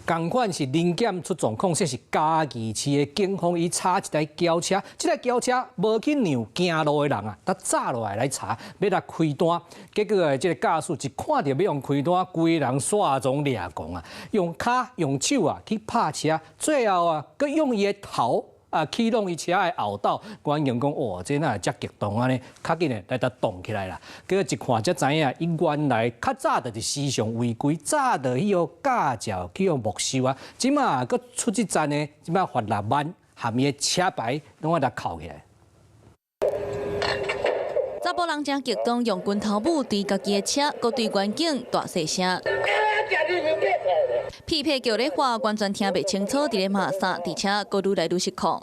同款是零检出状况，说是嘉义市的警方伊查一台轿车，这台轿车无去让行路的人啊，他炸落来查，要来开单，结果这个驾驶一看到要用开单，规人煞总掠狂啊，用脚用手啊去拍车，最后啊，佮用伊的头。启动伊车的后斗，官员讲，哇，这哪会遮激动安尼？较紧的来得动起来啦。结果一看才知影，伊原来较早就是时常违规，早就去用驾照去用没收啊。即马佮出这站呢，即马罚6万，含伊的车牌拢爱来扣起来。查甫人真激动，用拳头舞对家己的车，佮对远景大细声。匹配叫咧话，完全听袂清楚，伫咧骂啥，而且佮愈来愈失控。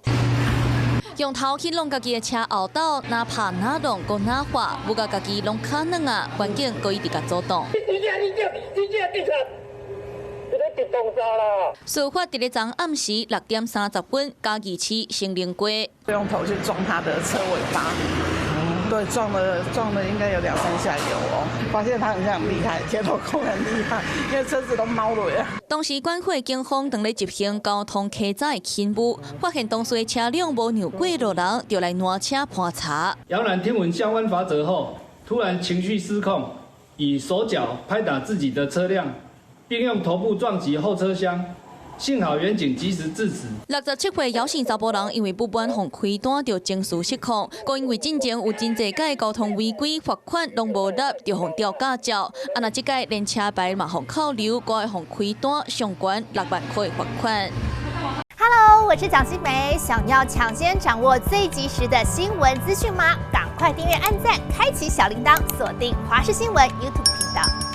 用头去弄家己的车后斗，哪拍哪动，佮哪滑，不甲家己弄卡软啊，环境佮伊直甲阻挡。事发伫咧昨暗时6点30分，嘉义市成林街。用头去撞他的车尾巴。对，撞了应该有2、3下有哦。发现他很像很厉害，铁头功很厉害，因为车子都猫落啊。当时管会警方当咧执行交通客载勤务，发现当时的车辆无让过路人，就来拦车盘查。姚楠听闻相关法则后，突然情绪失控，以手脚拍打自己的车辆，并用头部撞击后车厢。幸好员警及时制止。67岁姚姓查甫人因为不满互开单，就情绪失控，更因为之前有真侪届交通违规罚款拢无纳，就互吊驾照。若即届连车牌嘛互扣留，搁会互开单，上悬6万块罚款。Hello， 我是蒋欣梅。想要抢先掌握最及时的新闻资讯吗？赶快订阅、按赞、开启小铃铛，锁定华视新闻 YouTube 频道。